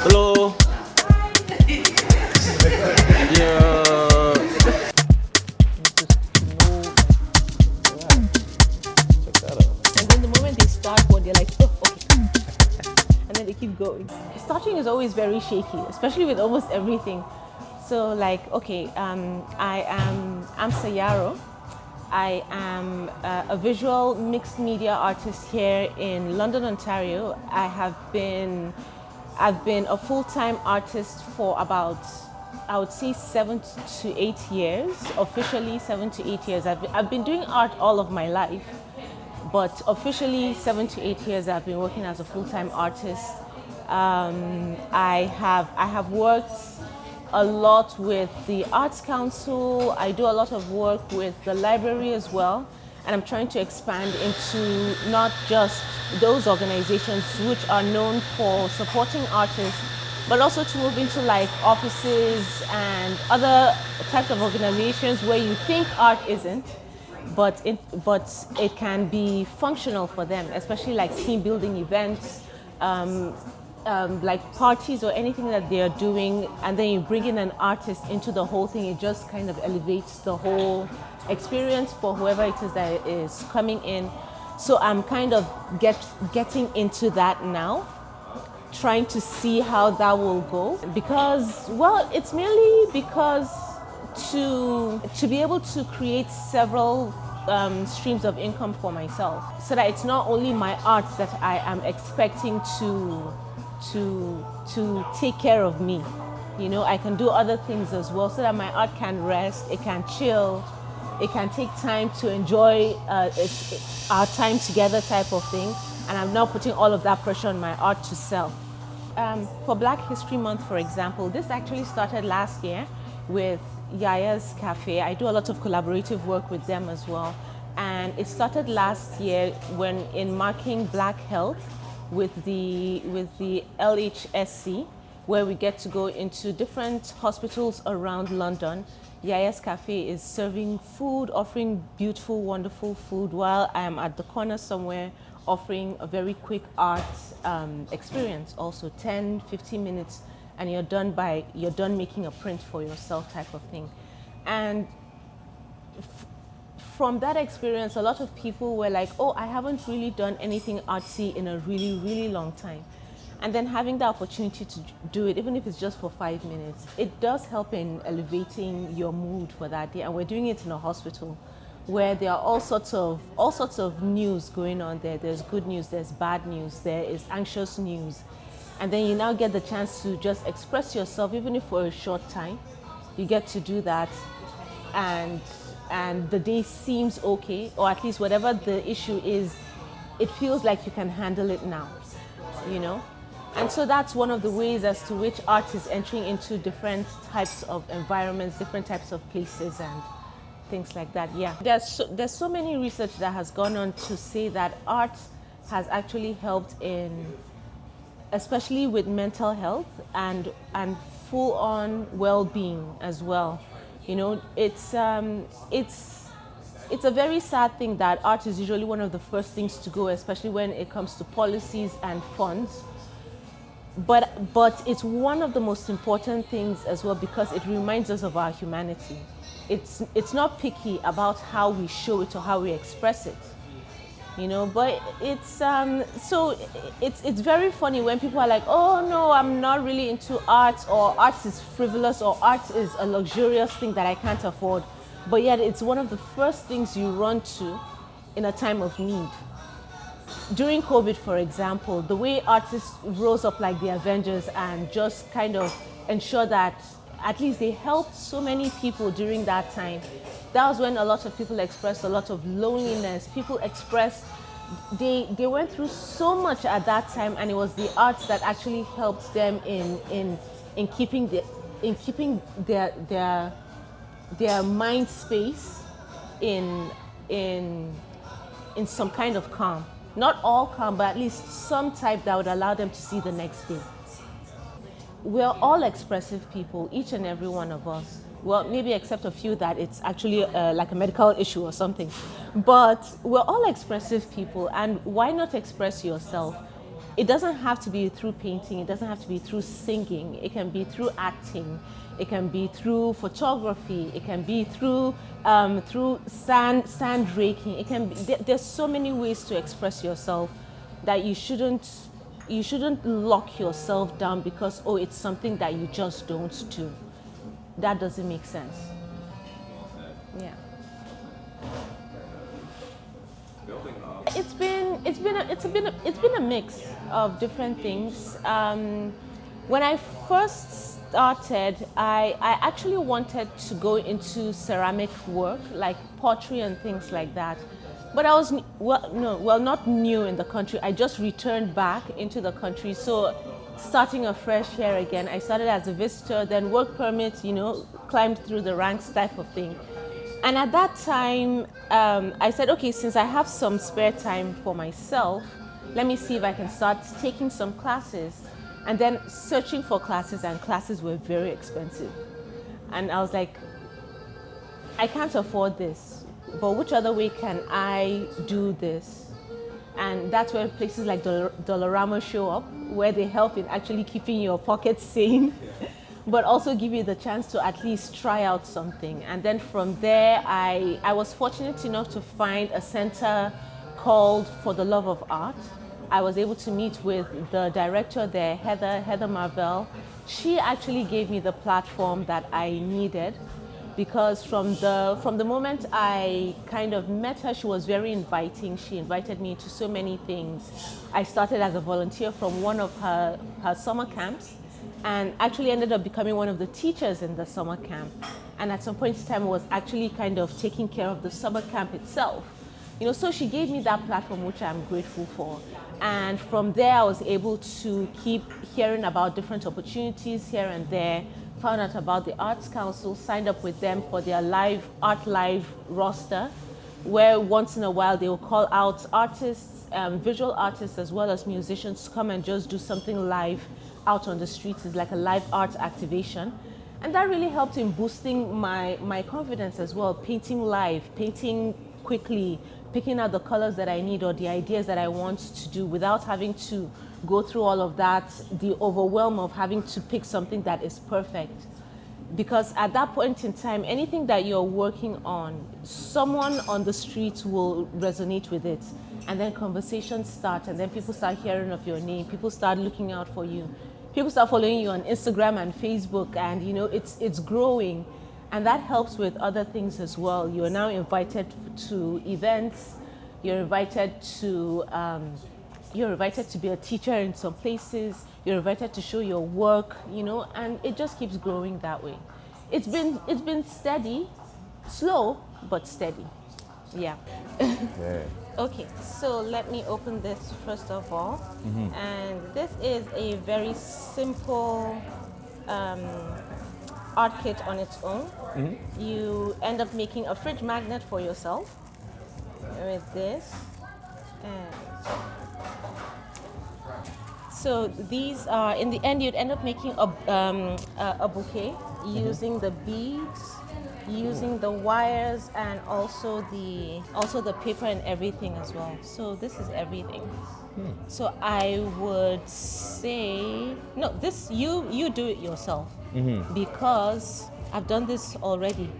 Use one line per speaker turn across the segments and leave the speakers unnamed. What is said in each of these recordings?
Hello. Yeah. Check that out.
And then the moment they start one, they're like, oh, okay. And then they keep going. Starting is always very shaky, especially with almost everything. So like, okay, I am Amsa Yaro. I am a visual mixed media artist here in London, Ontario. I've been a full-time artist for about, I would say 7 to 8 years, officially 7 to 8 years. I've been doing art all of my life, but officially 7 to 8 years I've been working as a full-time artist. I have worked a lot with the Arts Council. I do a lot of work with the library as well. And I'm trying to expand into not just those organizations which are known for supporting artists, but also to move into like offices and other types of organizations where you think art isn't, but it can be functional for them, especially like team building events, like parties or anything that they are doing, and then you bring in an artist into the whole thing. It just kind of elevates the whole experience for whoever it is that is coming in. So I'm kind of getting into that now, trying to see how that will go, because, well, it's merely because to be able to create several streams of income for myself, so that it's not only my art that I am expecting to take care of me. You know, I can do other things as well, so that my art can rest, it can chill, it can take time to enjoy our time together type of thing. And I'm now putting all of that pressure on my art to sell. For Black History Month, for example, this actually started last year with Yaya's Cafe. I do a lot of collaborative work with them as well. And it started last year when in marking Black Health with the LHSC, where we get to go into different hospitals around London. Yaya's Cafe is serving food, offering beautiful, wonderful food, while I am at the corner somewhere offering a very quick art experience, also 10, 15 minutes, and you're done making a print for yourself type of thing. And from that experience, a lot of people were like, oh, I haven't really done anything artsy in a really, really long time. And then having the opportunity to do it, even if it's just for 5 minutes, it does help in elevating your mood for that day. And we're doing it in a hospital where there are all sorts of news going on there. There's good news, there's bad news, there is anxious news. And then you now get the chance to just express yourself, even if for a short time. You get to do that, and the day seems okay, or at least whatever the issue is, it feels like you can handle it now, you know? And so that's one of the ways as to which art is entering into different types of environments, different types of places and things like that. Yeah, there's so many research that has gone on to say that art has actually helped in, especially with mental health and full-on well-being as well. You know, it's a very sad thing that art is usually one of the first things to go, especially when it comes to policies and funds. But it's one of the most important things as well, because it reminds us of our humanity. It's not picky about how we show it or how we express it, you know. But it's it's very funny when people are like, oh no, I'm not really into art, or art is frivolous, or art is a luxurious thing that I can't afford. But yet it's one of the first things you run to in a time of need. During COVID, for example, the way artists rose up like the Avengers and just kind of ensure that at least they helped so many people during that time. That was when a lot of people expressed a lot of loneliness. People expressed they went through so much at that time, and it was the arts that actually helped them in keeping their mind space in some kind of calm. Not all calm, but at least some type that would allow them to see the next day. We're all expressive people, each and every one of us. Well, maybe except a few that it's actually like a medical issue or something. But we're all expressive people, and why not express yourself? it doesn't have to be through painting, it doesn't have to be through singing, it can be through acting, it can be through photography, it can be through sand raking. It can be, there's so many ways to express yourself that you shouldn't lock yourself down because, oh, it's something that you just don't do. That doesn't make sense. Yeah. It's been a mix of different things. When I first started, I actually wanted to go into ceramic work, like pottery and things like that. But I was not new in the country. I just returned back into the country, so starting afresh here again. I started as a visitor, then work permit, climbed through the ranks type of thing. And at that time, I said, okay, since I have some spare time for myself, let me see if I can start taking some classes. And then searching for classes, and classes were very expensive. And I was like, I can't afford this, but which other way can I do this? And that's where places like Dollarama show up, where they help in actually keeping your pockets sane. But also give you the chance to at least try out something. And then from there, I was fortunate enough to find a center called For the Love of Art. I was able to meet with the director there, Heather Marvell. She actually gave me the platform that I needed, because from the moment I kind of met her, she was very inviting. She invited me to so many things. I started as a volunteer from one of her summer camps, and actually ended up becoming one of the teachers in the summer camp. And at some point in time, was actually kind of taking care of the summer camp itself. So she gave me that platform, which I'm grateful for. And from there, I was able to keep hearing about different opportunities here and there, found out about the Arts Council, signed up with them for their Art Live roster, where once in a while they will call out artists, visual artists as well as musicians to come and just do something live out on the streets. It's like a live art activation. And that really helped in boosting my confidence as well, painting live, painting quickly, picking out the colors that I need or the ideas that I want to do without having to go through all of that, the overwhelm of having to pick something that is perfect. Because at that point in time, anything that you're working on, someone on the street will resonate with it. And then conversations start, and then people start hearing of your name, people start looking out for you. People start following you on Instagram and Facebook, and it's growing. And that helps with other things as well. You're now invited to events, you're invited to be a teacher in some places, you're invited to show your work, and it just keeps growing that way. It's been steady, slow, but steady. Yeah.
Yeah.
Okay, so let me open this first of all. Mm-hmm. And this is a very simple art kit on its own. Mm-hmm. You end up making a fridge magnet for yourself with this. And so these are, in the end, you'd end up making a bouquet using the beads, using the wires, and also the paper and everything as well. So this is everything. So I would say, no, this you do it yourself, because I've done this already.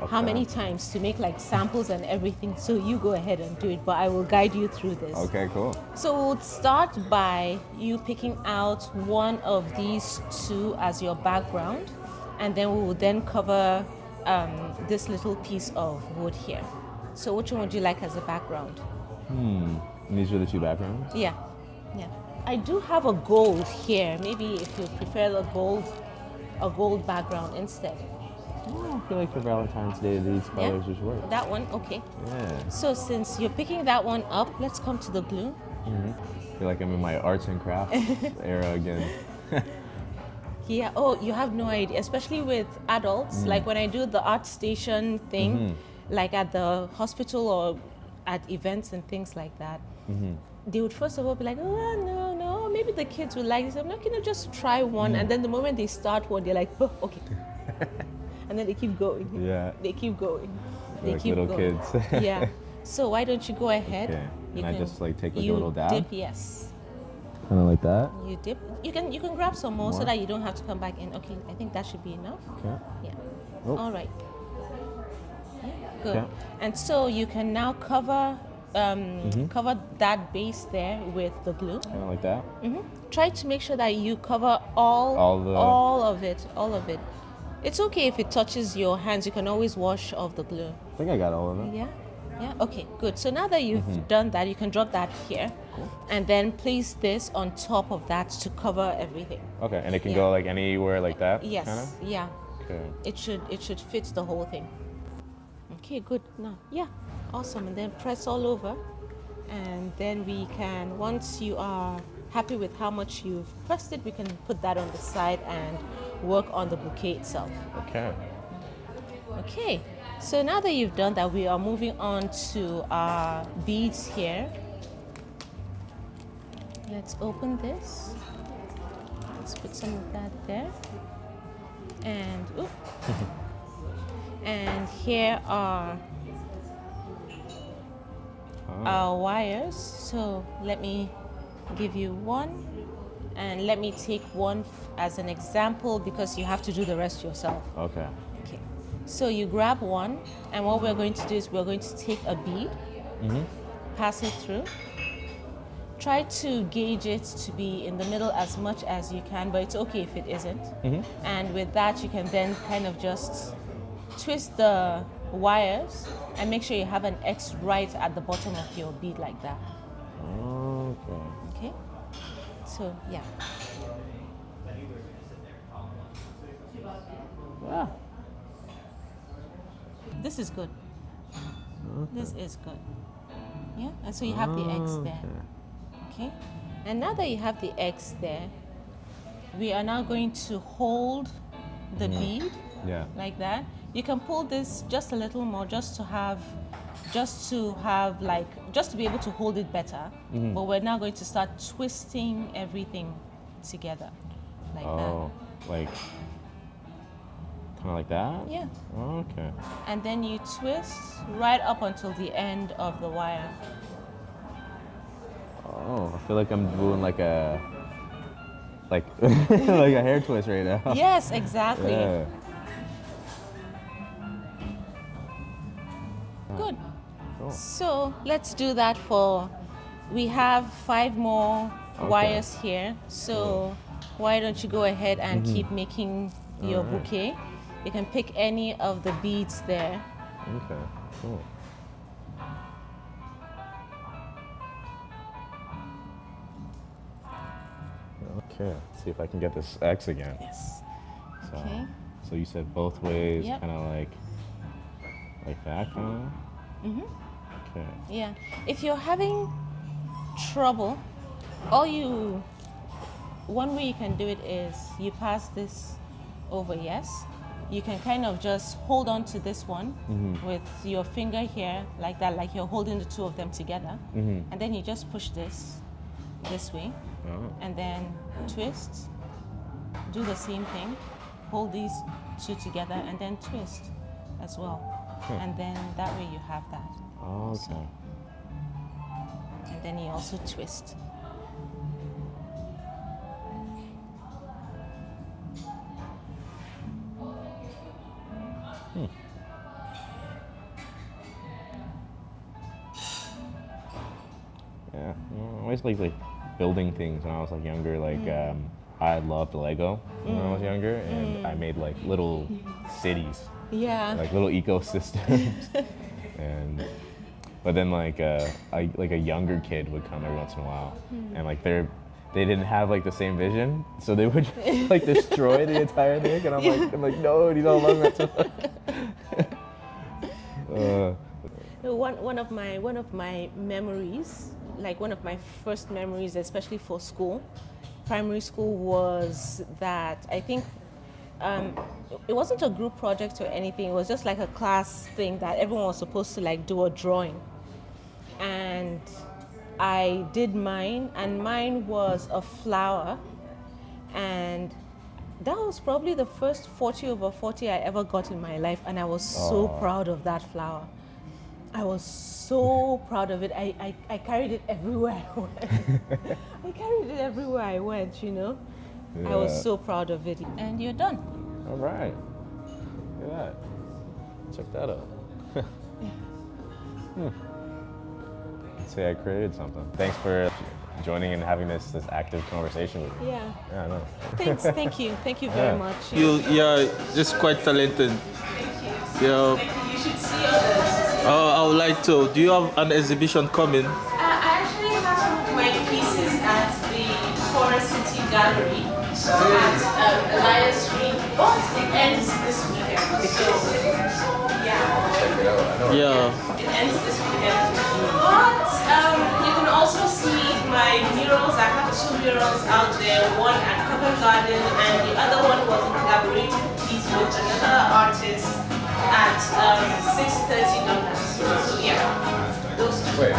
Okay. How many times to make like samples and everything. So you go ahead and do it, but I will guide you through this.
Okay, cool.
So we'll start by you picking out one of these two as your background, and then we will then cover this little piece of wood here. So which one would you like as a background?
And these are the two backgrounds?
Yeah. I do have a gold here. Maybe if you prefer a gold background instead.
Oh, I feel like for Valentine's Day, these colors just work.
That one, okay.
Yeah.
So since you're picking that one up, let's come to the glue.
I feel like I'm in my arts and crafts era again.
Yeah, oh, you have no idea, especially with adults. Like when I do the art station thing, like at the hospital or at events and things like that, they would first of all be like, oh, no, maybe the kids would like this. I'm like, just try one. And then the moment they start one, they're like, oh, okay. And then they keep going.
Yeah.
They keep going.
They keep little going. Kids.
Yeah. So why don't you go ahead?
Okay. And I just like take like a little dab?
Dip, yes.
Kind of like that.
You dip. You can grab some more so
More?
that you don't have to come back in. Okay, I think that should be enough.
Okay.
Yeah.
Oh.
All right. Yeah, good.
Okay.
And so you can now cover cover that base there with the glue.
Kind of like that.
Try to make sure that you cover
All
of it, all of it. It's okay if it touches your hands. You can always wash off the glue.
I think I got all of it.
Yeah. Yeah. Okay. Good. So now that you've done that, you can drop that here, and then place this on top of that to cover everything.
Okay, and it can
Yeah.
go like anywhere like that.
Yes.
Kind of.
Yeah.
Okay.
It should fit the whole thing. Okay, good. Now, yeah, awesome. And then press all over, and then we can, once you are happy with how much you've pressed it, we can put that on the side and work on the bouquet itself.
Okay.
Okay. So now that you've done that, we are moving on to our beads here. Let's open this. Let's put some of that there. And oop. And here are our wires. So let me give you one, and let me take one as an example because you have to do the rest yourself.
Okay.
Okay. So you grab one, and what we're going to do is we're going to take a bead, pass it through. Try to gauge it to be in the middle as much as you can, but it's okay if it isn't. And with that, you can then kind of just twist the wires and make sure you have an X right at the bottom of your bead like that.
Okay.
Okay? So, yeah.
Wow.
This is good. This is good. Yeah? And so you have the X there. Okay? And now that you have the X there, we are now going to hold the bead
Yeah.
like that. You can pull this just a little more just to be able to hold it better. But we're now going to start twisting everything together like
Oh, like kind of like that?
that. Yeah.
Oh, okay.
And then you twist right up until the end of the wire.
Oh, I feel like I'm doing like a like like a hair twist right now.
Yes, exactly.
Yeah.
Good.
Cool.
So let's do that we have 5 more wires here. So why don't you go ahead and keep making your bouquet? You can pick any of the beads there.
Okay. Cool. Okay. Let's see if I can get this X again.
Yes.
So,
Okay.
so you said both ways,
Yep.
kind of like that, kind of. Okay.
Yeah. If you're having trouble, one way you can do it is you pass this over, yes? You can kind of just hold on to this one with your finger here, like that, like you're holding the two of them together. And then you just push this way, and then twist, do the same thing, hold these two together, and then twist as well. And then that way you have that.
Oh, okay.
And then you also twist.
Yeah. I always like building things when I was like younger. Like I loved Lego when I was younger, and I made like little cities,
Yeah.
like little ecosystems. But then like a younger kid would come every once in a while, and like they didn't have like the same vision, so they would like destroy the entire thing, and I'm like no, you don't love that so much.
One of my memories, like one of my first memories, especially for school, primary school, was that I think it wasn't a group project or anything. It was just like a class thing that everyone was supposed to like do a drawing, and I did mine, and mine was a flower, and that was probably the first 40/40 I ever got in my life, and I was so proud of that flower. I was so proud of it. I carried it everywhere I went. I carried it everywhere I went, you know. I was
Yeah.
so proud of it. And you're done.
All right. Look at that. Check that out. I'd say I created something. Thanks for joining and having this active conversation with me.
Yeah.
Yeah, I know.
Thank you very
Yeah.
much.
You're just quite talented. Yeah.
You should see others.
I would like to. Do you have an exhibition coming?
I actually have some of my pieces at the Forest City Gallery at Elias Street, but it ends this weekend. So, yeah.
Yeah.
It ends this weekend. But you can also see my murals. I have 2 murals out there. One at Covent Garden, and the other one was a collaborative piece with another artist at 6:30 London. So yeah, those two.
Wait.